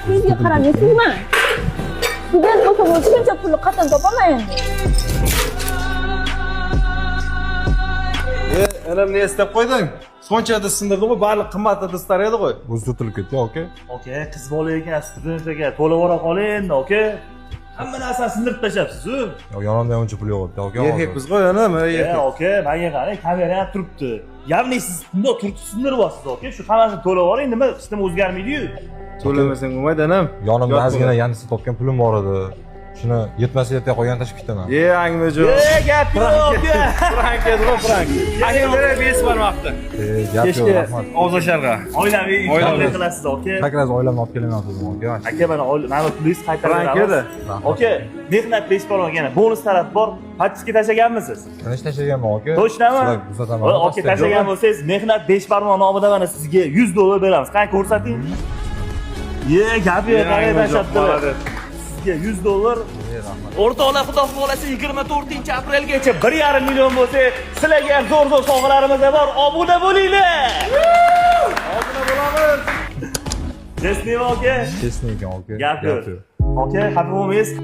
Sizga qaramaysizmi? Student bo'lsa bu shuncha pulni qachon topaman endi? Anamni estab qo'yding. Sonchada sindirdi-ku, barliq qimmat idislar edi qo'y. O'zi tutilib ketdi, aka. Aka, qiz bola ekan, student ekan, to'lab ora qoling endi, aka. Hamma narsani sindirib tashlabsiz-ku. Yonimda uncha pul yo'q edi, aka. Erkak biz qo'y anam, erkak. Aka, menga qarang, kamera ham turibdi. Ya'ni siz bundoq turib sindiryapsiz, aka. Shu hammasini to'lab oling, nima sistem o'zgarmaydi-yu. To'lamasang bo'lmaydi anam. Yonimda ozgina yanisi topgan pulim bor edi. Shuni yetmasa yetmay qo'ygan tashib ketaman. Anglajon. Gap yo'q, aka. Frank edi, Frank. Aka berib bermoqda. Gap yo'q, rahmat. Ozasharga. Oilaviy Oilaviy. ishlar qilasiz, aka. Sakraz oilamni olib kelyapman, aka. Aka, mana pulingizni qaytarib Frank edi. beramiz. Aka, mehnat beshbo'ron yana bonus taraf bor. Patchiga tashlaganmisiz? Qancha tashlaganman, aka? Toshnami? Uzataman. Aka, tashlagan bo'lsangiz, mehnat beshbarmoq nomida mana sizga $100 beramiz. Qani ko'rsating. Gap yo'q, qanday tashlabdilar. Sizga $100. O'rtoqlar, xudo xolasa 24-aprelgacha 1,5 million bo'lsa, sizlarga ham zo'r sovg'alarimiz bor. Obuna bo'linglar. Obuna bo'lamiz. Chestney aka. Chestney ekan, aka. Gap yo'q. Aka, xafa bo'lmaysiz.